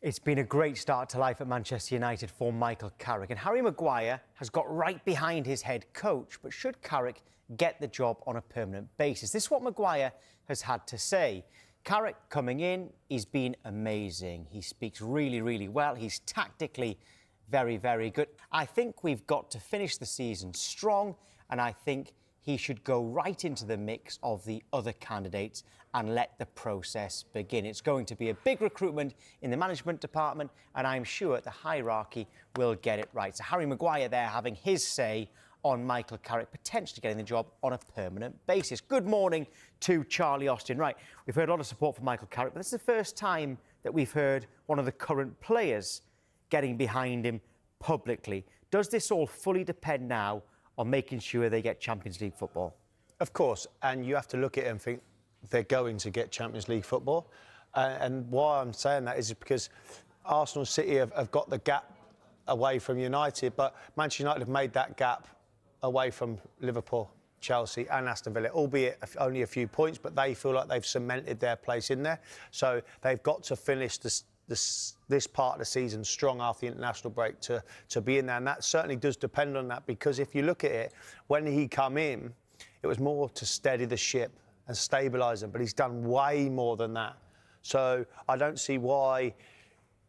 It's been a great start to life at Manchester United for Michael Carrick, and Harry Maguire has got right behind his head coach. But should Carrick get the job on a permanent basis? This is what Maguire has had to say. Carrick coming in, he's been amazing. He speaks really, really well. He's tactically very, very good. I think we've got to finish the season strong, and I think he should go right into the mix of the other candidates and let the process begin. It's going to be a big recruitment in the management department, and I'm sure the hierarchy will get it right. So Harry Maguire there having his say on Michael Carrick potentially getting the job on a permanent basis. Good morning to Charlie Austin. Right, we've heard a lot of support for Michael Carrick, but this is the first time that we've heard one of the current players getting behind him publicly. Does this all fully depend now on making sure they get Champions League football? Of course, and you have to look at it and think they're going to get Champions League football. And why I'm saying that is because Arsenal City have got the gap away from United, but Manchester United have made that gap away from Liverpool, Chelsea and Aston Villa, albeit only a few points, but they feel like they've cemented their place in there. So they've got to finish this part of the season strong after the international break to be in there, and that certainly does depend on that, because if you look at it, when he come in, it was more to steady the ship and stabilise them, but he's done way more than that. So I don't see why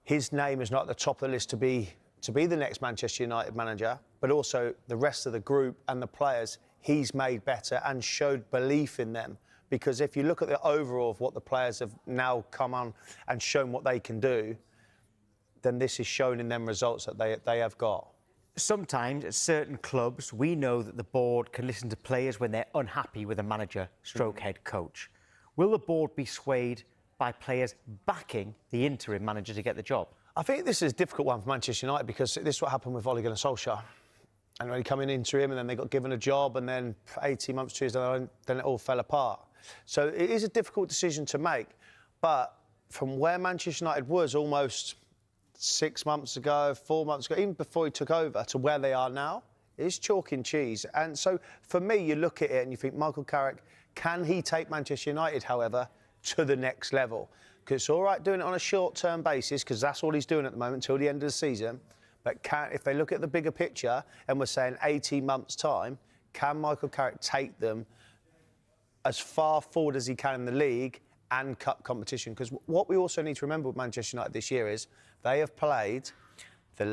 his name is not at the top of the list to be the next Manchester United manager, but also the rest of the group and the players he's made better and showed belief in them. Because if you look at the overall of what the players have now come on and shown what they can do, then this is shown in them results that they have got. Sometimes at certain clubs, we know that the board can listen to players when they're unhappy with a manager stroke head coach. Will the board be swayed by players backing the interim manager to get the job? I think this is a difficult one for Manchester United, because this is what happened with Ole Gunnar Solskjaer. And when he came in interim and then they got given a job, and then 18 months, 2 years later, then it all fell apart. So it is a difficult decision to make. But from where Manchester United was almost 6 months ago, 4 months ago, even before he took over, to where they are now, it's chalk and cheese. And so for me, you look at it and you think, Michael Carrick, can he take Manchester United, however, to the next level? Because it's all right doing it on a short-term basis, because that's all he's doing at the moment until the end of the season. But if they look at the bigger picture, and we're saying 18 months' time, can Michael Carrick take them as far forward as he can in the league and cup competition? Because what we also need to remember with Manchester United this year is they have played the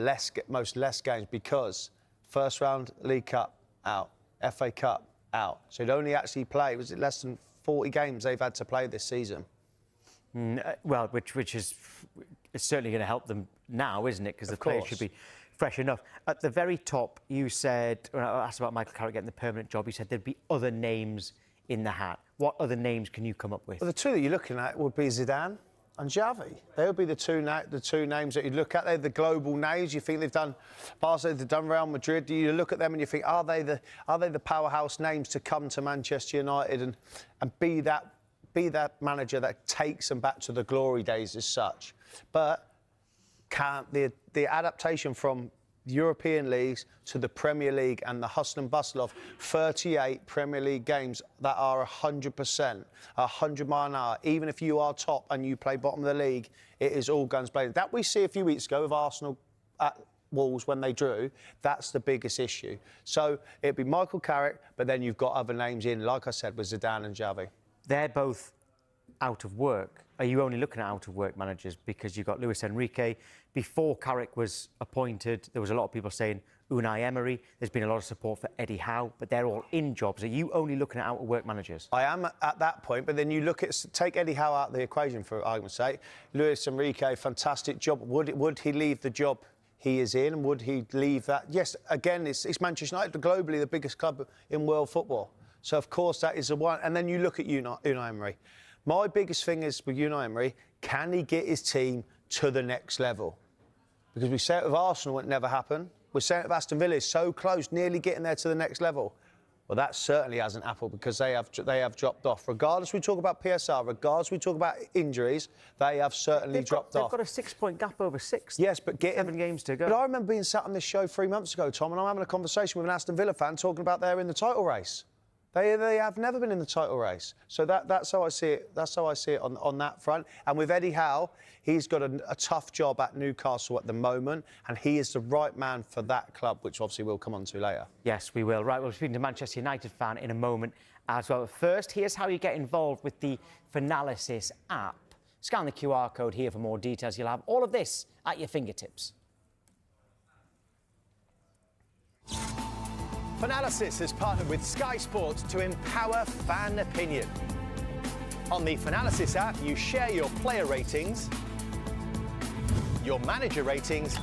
most games, because first round League Cup out, FA Cup out. So they'd only actually play, was it less than 40 games they've had to play this season? Well, which is certainly going to help them now, isn't it? Because the players should be fresh enough. At the very top, you said, when I asked about Michael Carrick getting the permanent job, you said there'd be other names in the hat. What other names can you come up with? Well, the two that you're looking at would be Zidane and Xavi. They would be the two names that you'd look at. They're the global names. You think they've done Barcelona, they've done Real Madrid. You look at them and you think, are they the powerhouse names to come to Manchester United and be that manager that takes them back to the glory days as such? But can't the adaptation from European leagues to the Premier League and the hustle and bustle of 38 Premier League games that are 100%, 100 mile an hour, even if you are top and you play bottom of the league, it is all guns blazing. That we see a few weeks ago with Arsenal at Wolves when they drew, that's the biggest issue. So it'd be Michael Carrick, but then you've got other names in, like I said, with Zidane and Xavi. They're both out of work. Are you only looking at out-of-work managers because you've got Luis Enrique? Before Carrick was appointed, there was a lot of people saying Unai Emery. There's been a lot of support for Eddie Howe, but they're all in jobs. Are you only looking at out-of-work managers? I am at that point, but then you look at, take Eddie Howe out of the equation for argument's sake. Luis Enrique, fantastic job. Would he leave the job he is in? Would he leave that? Yes, again, it's Manchester United, globally the biggest club in world football. So, of course, that is the one. And then you look at Unai Emery. My biggest thing is with Unai Emery, can he get his team to the next level? Because we say it with Arsenal, it never happened. We're saying it with Aston Villa, it's so close, nearly getting there to the next level. Well, that certainly hasn't happened, because they have dropped off. Regardless we talk about PSR, regardless we talk about injuries, they have certainly dropped off. They've got a 6-point gap over sixth. Yes, but 7 games to go. But I remember being sat on this show 3 months ago, Tom, and I'm having a conversation with an Aston Villa fan talking about they're in the title race. They have never been in the title race. So that's how I see it. That's how I see it on that front. And with Eddie Howe, he's got a tough job at Newcastle at the moment, and he is the right man for that club, which obviously we'll come on to later. Yes, we will. Right, we'll speak to a Manchester United fan in a moment as well. But first, here's how you get involved with the Finalysis app. Scan the QR code here for more details. You'll have all of this at your fingertips. Finalysis has partnered with Sky Sports to empower fan opinion. On the Finalysis app, you share your player ratings, your manager ratings,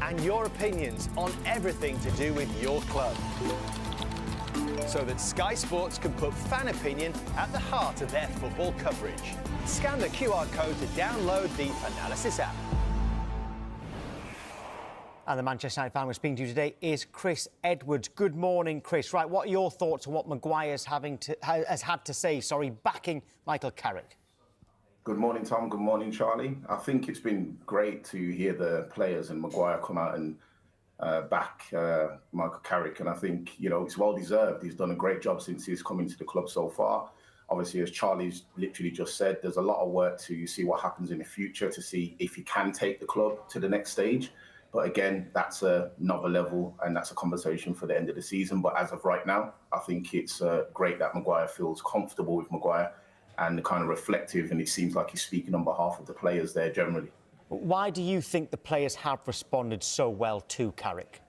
and your opinions on everything to do with your club, so that Sky Sports can put fan opinion at the heart of their football coverage. Scan the QR code to download the Finalysis app. And the Manchester United fan we're speaking to today is Chris Edwards. Good morning, Chris. Right, what are your thoughts on what Maguire's has had to say, backing Michael Carrick? Good morning, Tom. Good morning, Charlie. I think it's been great to hear the players and Maguire come out and back Michael Carrick. And I think, it's well-deserved. He's done a great job since he's come into the club so far. Obviously, as Charlie's literally just said, there's a lot of work to see what happens in the future to see if he can take the club to the next stage. But again, that's another level, and that's a conversation for the end of the season. But as of right now, I think it's great that Maguire feels comfortable with Maguire and kind of reflective, and it seems like he's speaking on behalf of the players there generally. Why do you think the players have responded so well to Carrick?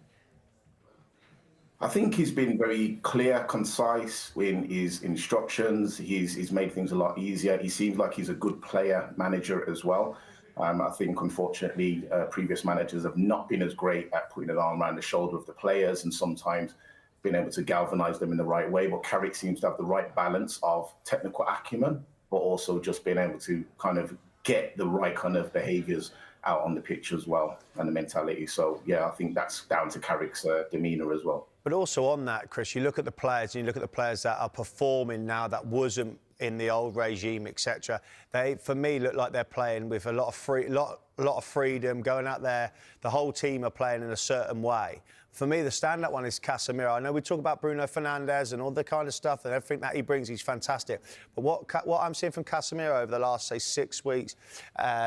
I think he's been very clear, concise in his instructions. He's made things a lot easier. He seems like he's a good player manager as well. I think, unfortunately, previous managers have not been as great at putting an arm around the shoulder of the players and sometimes being able to galvanise them in the right way. But Carrick seems to have the right balance of technical acumen, but also just being able to kind of get the right kind of behaviours out on the pitch as well, and the mentality. So, yeah, I think that's down to Carrick's demeanour as well. But also on that, Chris, you look at the players and you look at the players that are performing now that wasn't in the old regime, etc. They, for me, look like they're playing with a lot of freedom, going out there. The whole team are playing in a certain way. For me, the standout one is Casemiro. I know we talk about Bruno Fernandes and all the kind of stuff and everything that he brings, he's fantastic. But what I'm seeing from Casemiro over the last, say, 6 weeks,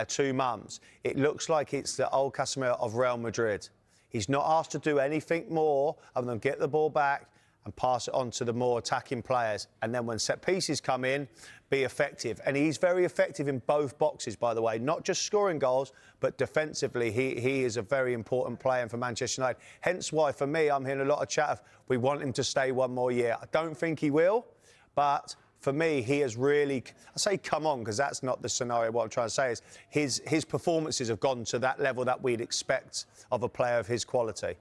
2 months, it looks like it's the old Casemiro of Real Madrid. He's not asked to do anything more other than get the ball back and pass it on to the more attacking players. And then when set pieces come in, be effective. And he's very effective in both boxes, by the way, not just scoring goals, but defensively. He is a very important player for Manchester United. Hence why, for me, I'm hearing a lot of chat of we want him to stay one more year. I don't think he will, but for me, he has really, I say come on, because that's not the scenario. What I'm trying to say is his performances have gone to that level that we'd expect of a player of his quality.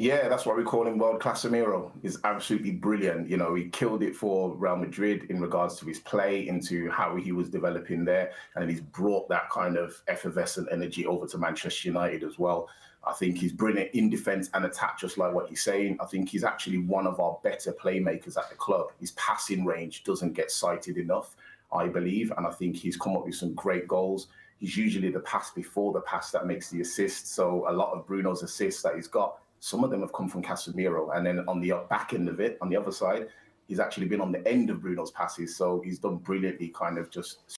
Yeah, that's why we call him World Casemiro. He's absolutely brilliant. He killed it for Real Madrid in regards to his play, into how he was developing there. And then he's brought that kind of effervescent energy over to Manchester United as well. I think he's brilliant in defence and attack, just like what he's saying. I think he's actually one of our better playmakers at the club. His passing range doesn't get cited enough, I believe. And I think he's come up with some great goals. He's usually the pass before the pass that makes the assist. So a lot of Bruno's assists that he's got, some of them have come from Casemiro. And then on the back end of it, on the other side, he's actually been on the end of Bruno's passes. So he's done brilliantly kind of just